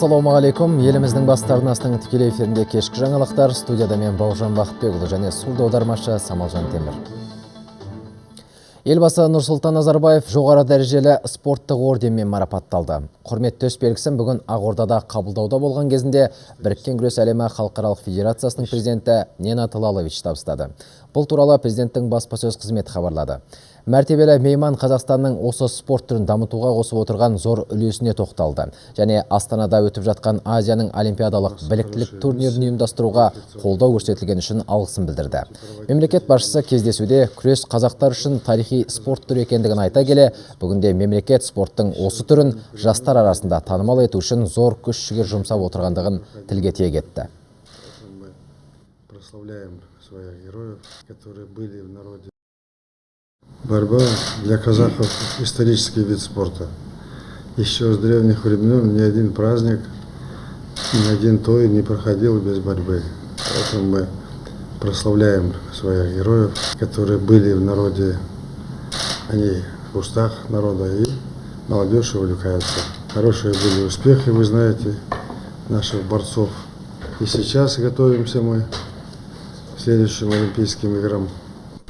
Ассалаумағалейкум. Еліміздің бастарына астың тікелей эфирінде кешкі жаңалықтар. Студияда мен Бауыржан Бақытбекұлы және сулды аудармашы Самалжан Темір. Елбасы Нұрсұлтан Назарбаев жоғары дәрежелі спорттық орденмен марапатталды. Құрмет төсбелгісін бүгін Ақордада қабылдауда болған кезінде Біріккен күрес әлемі халықаралық федерациясының президенті Ненат Лалович табыстады. Бұл туралы президенттің баспасөз қызметі хабарлады. Мәртебелі мейман Қазақстанның осы спорт түрін дамытуға қосып отырған зор үлесіне тоқталды. Және Астанада өтіп жатқан Азияның олимпиадалық біліктілік турнирін ұйымдастыруға қолдау көрсетілген үшін алғысын білдірді. Мемлекет басшысы кездесуде күрес қазақтар үшін тарихи спорт түрі екендігін айта келе, бүгінде мемлекет спорттың осы түрін жастар арасында танымал ету үшін зор күш-жігер жұмсап отырғандығын тілге тиек етті. Борьба для казахов – исторический вид спорта. Еще с древних времен ни один праздник, ни один той не проходил без борьбы. Поэтому мы прославляем своих героев, которые были в народе, они в устах народа, и молодежь увлекается. Хорошие были успехи, вы знаете, наших борцов. И сейчас готовимся мы к следующим Олимпийским играм.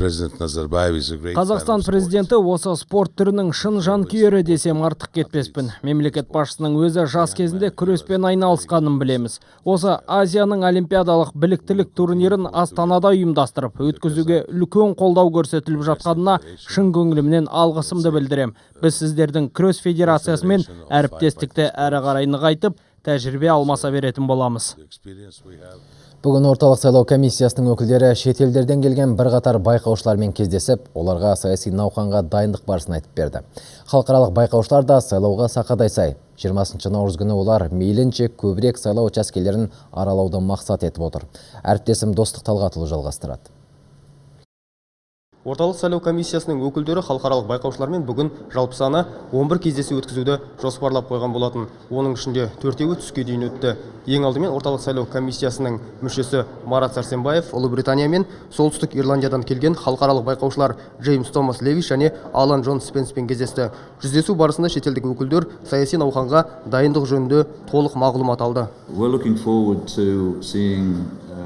Қазақстан президенті осы спорт түрінің шын жанкүйері десем артық кетпеспін. Мемлекет басшысының өзі жас кезінде күреспен айналысқанын білеміз. Осы Азияның олимпиадалық біліктілік турнирін Астанада ұйымдастырып, өткізуге үлкен қолдау көрсетіліп жатқанына шын көңілімнен алғысымды білдірем. Біз сіздердің күрес федерациясымен әріптестікті әрі қарай нығайтып, тәжірибе алмаса беретін боламыз. Бүгін орталық сайлау комиссиясының өкілдері шетелдерден келген бірқатар байқаушылармен кездесіп, оларға саяси науқанға дайындық барысын айтып берді. Халықаралық байқаушылар да сайлауға сақадай сай. 20 наурыз күні олар мейлінше көбірек сайлау учаскелерін аралауды мақсат етіп отыр. Әріптесім Достық Талғатұлы жалғастырады. Орталық сайлау комиссиясының өкілдері халықаралық байқаушылармен бүгін жалпы саны 11 кездесу өткізуді жоспарлап қойған болатын. Оның ішінде 4-еуі түске дейін өтті. Ең алдымен орталық сайлау комиссиясының мүшесі Марат Сәрсенбаев Ұлыбритания мен Солтүстік Ирландиядан келген халықаралық байқаушылар Джеймс Томас Левиш және Алан Джон Спенспен кездесті. Жүздесу барысында шетелдік өкілдер саяси науқанға дайындық жөнінде толық мағлұмат алды.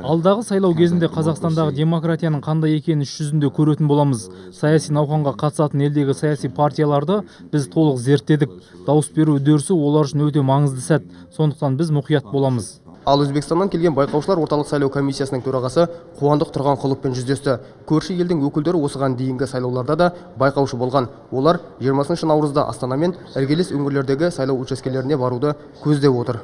Алдағы сайлау кезінде Қазақстандағы демократияның қандай екенін іс жүзінде көретін боламыз. Саяси науқанға қатысатын елдегі саяси партияларды біз толық зерттедік. Дауыс беру үдерісі олар үшін өте маңызды сәт. Сондықтан біз мұқият боламыз. Ал Өзбекстаннан келген байқаушылар орталық сайлау комиссиясының төрағасы Қуандық Тұрғанқұловпен жүздесті. Көрші елдің өкілдері осыған дейінгі сайлауларда да байқаушы болған. Олар 20 наурызда Астана мен іргелес өңірлердегі сайлау учаскелеріне баруды көздеп отыр.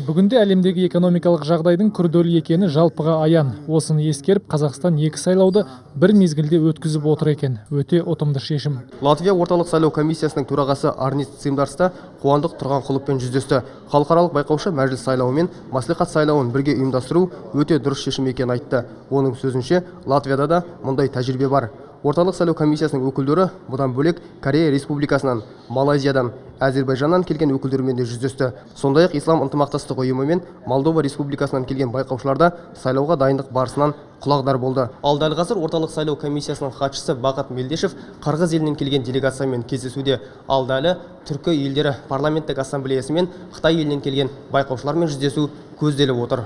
Бүгінде әлемдегі экономикалық жағдайдың күрделі екені жалпыға аян. Осыны ескеріп, Қазақстан екі сайлауды бір мезгілде өткізіп отыр екен. Өте ұтымды шешім. Латвия орталық сайлау комиссиясының төрағасы Арнис Цимдарста Қуандық Тұрғанқұловпен жүздесті. Халықаралық байқаушы мәжіліс сайлауы мен маслихат сайлауын бірге ұйымдастыру өте дұрыс шешім екенін айтты. Оның сөзінше, Латвияда да мұндай тәжірибе бар. Орталық сайлау комиссиясының өкілдері бұдан бөлек Корея Республикасынан, Малайзиядан, Әзербайжаннан келген өкілдермен де жүздесті. Сондай-ақ Ислам ынтымақтастық ұйымы мен Молдова Республикасынан келген байқаушыларда сайлауға дайындық барысынан құлағдар болды. Ал дәл қазір орталық сайлау комиссиясының хатшысы Бақат Мелдешев Қырғыз елінен келген делегациямен кездесуде. Ал дәл түркі елдері парламенттік ассамблеясы мен Қытай елінен келген байқаушылармен жүздесу көзделіп отыр.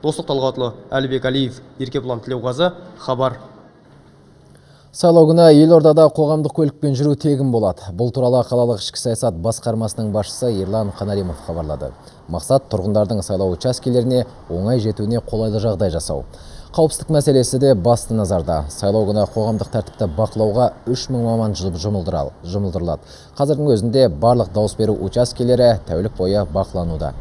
Достық Талғатұлы, Әлібек Әлиев, Еркебұлан Тілеуғазы, Хабар. Сайлау күні елордада қоғамдық көлікпен жүру тегін болады. Бұл туралы қалалық ішкі саясат басқармасының басшысы Ерлан Қанаримов хабарлады. Мақсат тұрғындардың сайлау учаскелеріне оңай жетуіне қолайлы жағдай жасау. Қауіпсіздік мәселесі де басты назарда. Сайлау күні қоғамдық тәртіпті бақылауға 3000 маман жұмылдырылады. Қазірдің өзінде барлық дауыс беру учаскелері тәулік бойы бақылануда.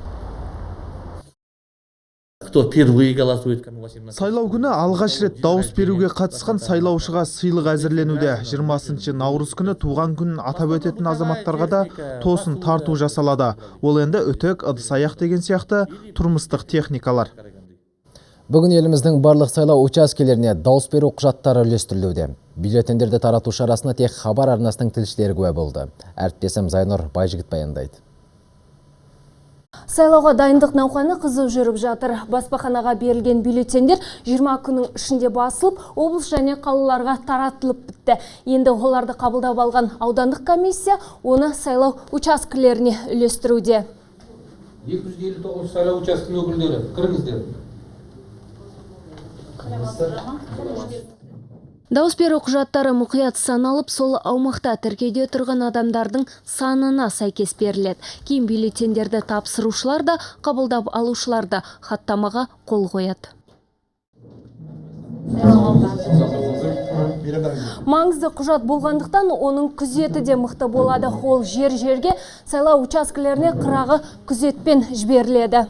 Сайлау күні алғаш рет дауыс беруге қатысқан сайлаушыға сыйлық әзірленуде. 20 наурыз күні туған күнін атап өтетін азаматтарға да тосын тарту жасалады. Ол енді үтік, ыдыс-аяқ деген сияқты тұрмыстық техникалар. Бүгін еліміздің барлық сайлау учаскелеріне дауыс беру құжаттары үлестірілуде. Бюллетендерді тарату шарасына тек Хабар арнасының тілшілері куә болды. Әріптесім Зайнұр Байжігіт баяндайды. Сайлауға дайындық науқаны қызу жүріп жатыр. Баспаханаға берілген бюллетендер 20 күннің ішінде басылып, облыс және қалаларға таратылып бітті. Енді оларды қабылдап алған аудандық комиссия оны сайлау учаскелеріне үлестіруде. 259 сайлау учаскесінің өкілдері, кіріңіздер. Дауыс беру құжаттары мұқият саналып, сол аумақта тіркеуде тұрған адамдардың санына сәйкес беріледі. Кейін бюллетендерді тапсырушылар да, қабылдап алушылар да хаттамаға қол қояды. Маңызды құжат болғандықтан оның күзеті де мықты болады. Ол жер-жерге сайлау учаскелеріне қырағы күзетпен жіберіледі.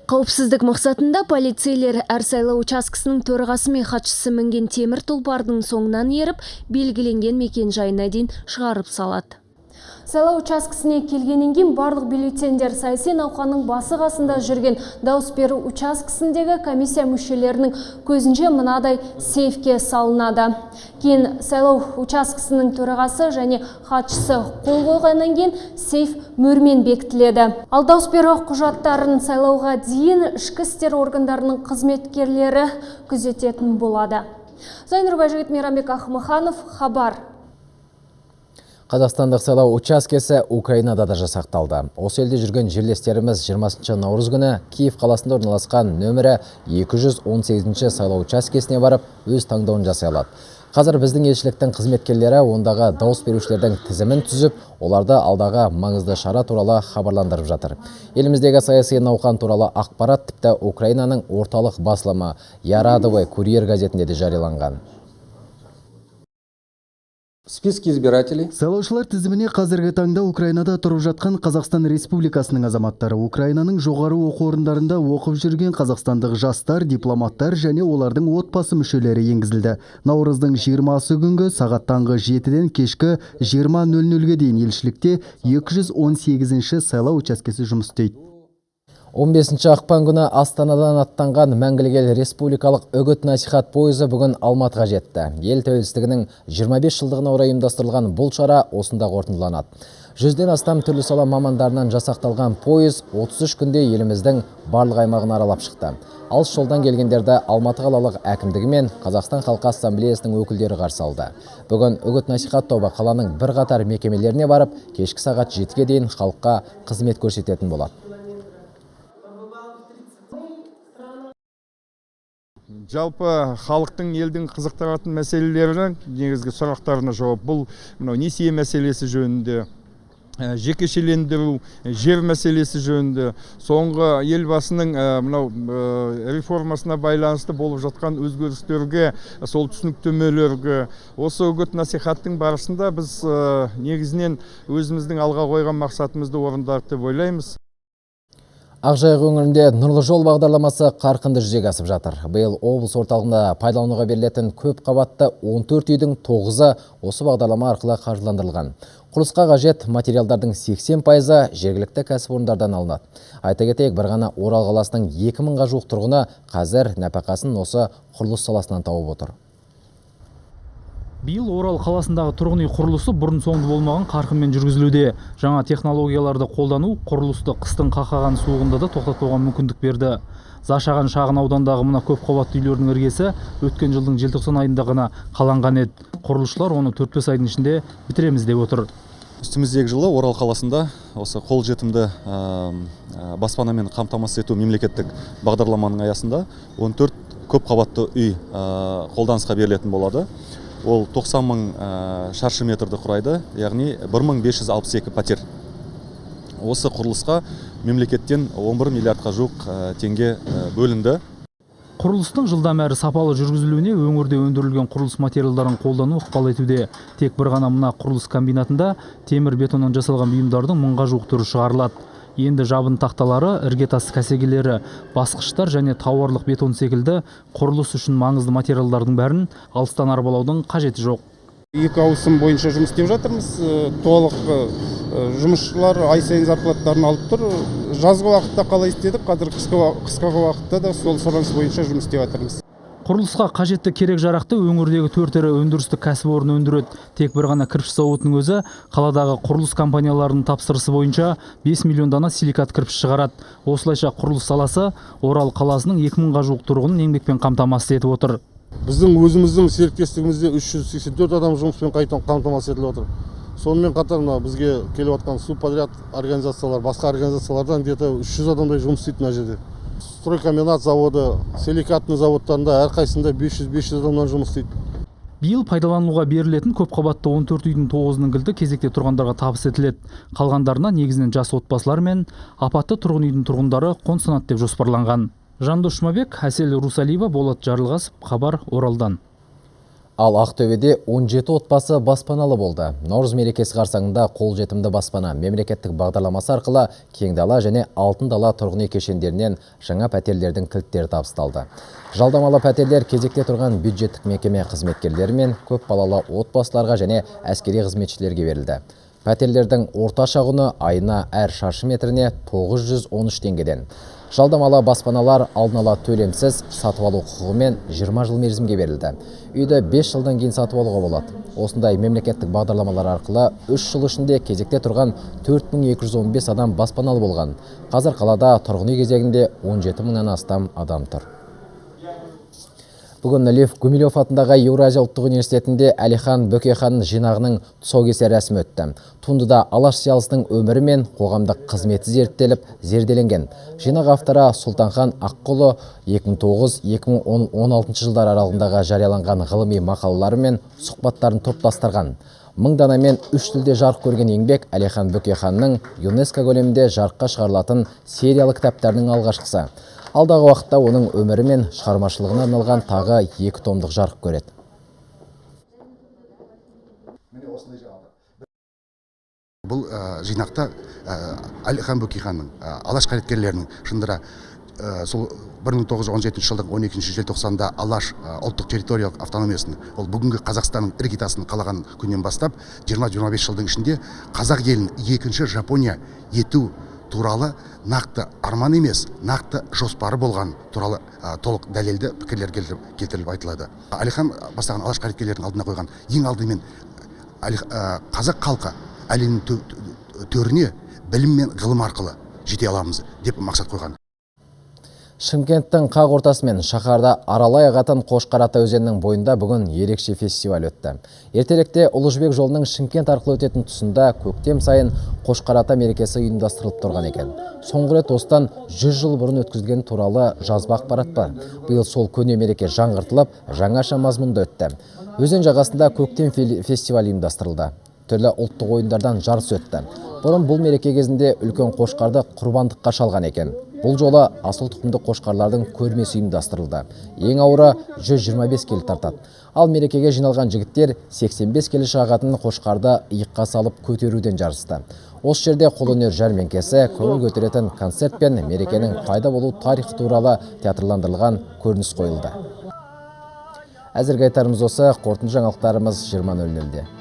Қауіпсіздік мақсатында полицейлер әр сайлау учаскесінің төрағасы мен хатшысы мінген темір тұлпардың соңынан еріп, белгіленген мекен жайына дейін шығарып салады. Сайлау учаскесіне келгеннен кейін барлық бюллетендер саяси науқанның басы қасында жүрген дауыс беру учаскесіндегі комиссия мүшелерінің көзінше мынадай сейфке салынады. Кейін сайлау учаскесінің төрағасы және хатшысы қол қойғаннан кейін сейф мөрмен бекітіледі. Ал дауыс беру құжаттарын сайлауға дейін ішкі істер органдарының қызметкерлері күзететін болады. Зайнұр Байжігіт, Мейрамбек Ахмаханов, Хабар. Қазақстандық сайлау учаскесі Украинада да жасақталды. Осы елде жүрген жерлестеріміз 20 наурыз күні Киев қаласында орналасқан нөмірі 218 сайлау учаскесіне барып, өз таңдауын жасай алады. Қазір біздің елшіліктің қызметкерлері ондағы дауыс берушілердің тізімін түзіп, оларды алдағы маңызды шара туралы хабарландырып жатыр. Еліміздегі саяси науқан туралы ақпарат тіпті Украинаның орталық басылымы Ярадовый курьер газетінде де жарияланған. Списки избирателей. Сайлаушылар тізіміне қазіргі таңда Украинада тұрып жатқан Қазақстан Республикасының азаматтары, Украинаның жоғары оқу орындарында оқып жүрген қазақстандық жастар, дипломаттар және олардың отбасы мүшелері енгізілді. Наурыздың 20-сы күнгі сағат таңғы 7-ден кешкі 20:00-ге дейін елшілікте 218-ші сайлау учаскесі жұмыс істейді. 15 ақпан күні Астанадан аттанған мәңгілік ел республикалық үгіт-насихат пойызы бүгін Алматыға жетті. Ел тәуелсіздігінің 25 жылдығына орай ұйымдастырылған бұл шара осында қорытындыланады. 100-ден астам түрлі сала мамандарынан жасақталған пойыз 33 күнде еліміздің барлық аймағын аралап шықты. Алыс жолдан келгендерді Алматы қалалық әкімдігі мен Қазақстан халқы ассамблеясының өкілдері қарсы алды. Бүгін үгіт-насихат тобы қаланың бірқатар мекемелеріне барып, кешкі сағат 7-ге дейін халыққа қызмет көрсететін болады. Жалпы халықтың елдің қызықтыратын мәселелерінің негізгі сұрақтарына жауап. Бұл несие мәселесі жөнінде, жекешелендіру, жер мәселесі жөнінде, соңғы елбасының реформасына байланысты болып жатқан өзгерістерге, сол түсініктемелерге, осы үгіт-насихаттың барысында біз негізінен өзіміздің алға қойған мақсатымызды орындадық деп ойлаймыз. Ақжайық өңірінде Нұрлы жол бағдарламасы қарқынды жүзеге асып жатыр. Биыл облыс орталығында пайдалануға берілетін көп қабатты 14 үйдің 9-ы осы бағдарлама арқылы қаржыландырылған. Құрылысқа қажет материалдардың 80%-ы жергілікті кәсіпорындардан алынады. Айта кетейік, бір ғана Орал қаласының 2000-ға жуық тұрғыны қазір нәпақасын осы құрылыс саласынан тауып отыр. Биыл Орал қаласындағы тұрғын үй құрылысы бұрын соңды болмаған қарқынмен жүргізілуде. Жаңа технологияларды қолдану құрылысты қыстың қақаған суығында да тоқтатуға мүмкіндік берді. Зашаған шағын аудандағы мына көп қабатты үйлердің іргесі өткен жылдың желтоқсан айында ғана қаланған еді. Құрылысшылар оны 4-5 айдың ішінде бітіреміз деп отыр. Үстіміздегі жылы Орал қаласында осы қолжетімді баспанамен қамтамасыз ету мемлекеттік бағдарламаның аясында 14 көп қабатты үй қолданысқа берілетін болады. Ол 90 мың шаршы метрді құрайды, яғни 1562 пәтер. Осы құрылысқа мемлекеттен 11 миллиардқа жуық теңге бөлінді. Құрылыстың жылдам әрі сапалы жүргізілуіне өңірде өндірілген құрылыс материалдарын қолдану ықпал етуде. Тек бір ғана мына құрылыс комбинатында темір бетоннан жасалған бұйымдардың 1000-ға жуық түрі шығарылады. Енді жабын тақталары, іргетас кәсегелері, басқыштар және тауарлық бетон секілді құрылыс үшін маңызды материалдардың бәрін алыстан арбалаудың қажеті жоқ. 2 ауысым бойынша жұмыс істеп жатырмыз. Толық жұмысшылар ай сайын зарплаттарын алып тұр. Жазғы уақытта қалай істедік, қазір қысқы уақытта да сол сұраныс бойынша жұмыс істеп жатырмыз. Құрылысқа қажетті керек жарақты өңірдегі 4 ірі өндірістік кәсіпорын өндіреді. Тек бір ғана кірпіш зауытының өзі қаладағы құрылыс компанияларының тапсырысы бойынша 5 миллион дана силикат кірпіш шығарады. Осылайша құрылыс саласы Орал қаласының 2000-ға жуық тұрғынын еңбекпен қамтамасыз етіп отыр. Біздің өзіміздің серіктестігімізде 384 адам жұмыспен қамтамасыз етіліп отыр. Сонымен қатар бізге келіп отқан субподряд организациялар, басқа организациялардан где-то 300 адамдай жұмыс істейді мына жерде. Стройкомбинат заводы, силикатный заводтарында әрқайсысында 500 адамнан жұмыс істейді. Биыл пайдалануға берілетін көпқабатты 14 үйдің 9-ның кілті кезекте тұрғандарға табыс етіледі. Қалғандарына негізінен жас отбасылар мен апатты тұрғын үйдің тұрғындары қонсынады деп жоспарланған. Жандос Жұмабек, Әсел Русалиева, Болат Жарылғасов, Хабар, Оралдан. Ал Ақтөбеде 17 отбасы баспаналы болды. Наурыз мерекесі қарсаңында қолжетімді баспана мемлекеттік бағдарламасы арқылы Кең дала және Алтын дала тұрғын үй кешендерінен жаңа пәтерлердің кілттері табысталды. Жалдамалы пәтерлер кезекте тұрған бюджеттік мекеме қызметкерлері мен көп балалы отбасыларға және әскери қызметшілерге берілді. Пәтерлердің орташа құны айына әр шаршы метріне 913 теңгеден. Жалдамалы баспаналар алдын ала төлемсіз сатып алу құқығымен 20 жыл мерзімге берілді. Үйді 5 жылдан кейін сатып алуға болады. Осындай мемлекеттік бағдарламалар арқылы 3 жыл ішінде кезекте тұрған 4215 адам баспаналы болған. Қазір қалада тұрғын үй кезегінде 17 мыңнан астам адам тұр. Бүгін Лев Гумилев атындағы Еуразия ұлттық университетінде Әлихан Бөкейханның жинағының тұсаукесер рәсімі өтті. Туындыда Алаш зиялысының өмірі мен қоғамдық қызметі зерделенген. Жинақ авторы Сұлтанхан Аққұлы 2009-2016 жылдар аралығындағы жарияланған ғылыми мақалалары мен сұхбаттарын топтастырған. 1000 данамен 3 тілде жарық көрген еңбек Әлихан Бөкейханның ЮНЕСКО көлемінде жарыққа шығарылатын сериялы кітаптарының алғашқысы. Алдағы уақытта оның өмірі мен шығармашылығына арналған тағы 2 томдық жарық көреді. Бұл жинақта Әлихан Бөкейханның, Алаш қайраткерлерінің шындыра сол 1917 жылдың 12 желтоқсанда Алаш ұлттық территориялық автономиясын, ол бүгінгі Қазақстанның іргетасын қалаған күннен бастап 20-25 жылдың ішінде қазақ елін екінші Жапония ету туралы нақты арман емес, нақты жоспары болған туралы толық дәлелді пікірлер келтіріліп айтылады. Әлихан бастаған Алаш қайраткерлерінің алдына қойған ең алдымен қазақ халқы әлемнің төріне білім мен ғылым арқылы жете аламыз деп мақсат қойған. Шымкенттің қақ ортасымен шаһарда аралай ағатын Қошқарата өзенінің бойында бүгін ерекше фестиваль өтті. Ертеректе Ұлы Жібек жолының Шымкент арқылы өтетін тұсында көктем сайын Қошқарата мерекесі ұйымдастырылып тұрған екен. Соңғы рет осыдан 100 жыл бұрын өткізілген туралы жазба ақпарат бар. Биыл сол көне мереке жаңғыртылып, жаңаша мазмұнда өтті. Өзен жағасында көктем фестиваль ұйымдастырылды. Түрлі ұлттық ойындардан жарыс өтті. Бұрын бұл мереке кезінде үлкен қошқарды құрбандыққа шалған екен. Бұл жолы асыл тұқымды қошқарлардың көрмесі ұйымдастырылды. Ең ауыры 125 келі тартады. Ал мерекеге жиналған жігіттер 85 келі шығатын қошқарды иыққа салып көтеруден жарысты. Осы жерде қолөнер жәрмеңкесі, көңіл көтеретін концерт пен мерекенің пайда болу тарихы туралы театрландырылған көрініс қойылды. Әзірге айтарымыз осы, қорытынды жаңалықтарымыз 20:00-де.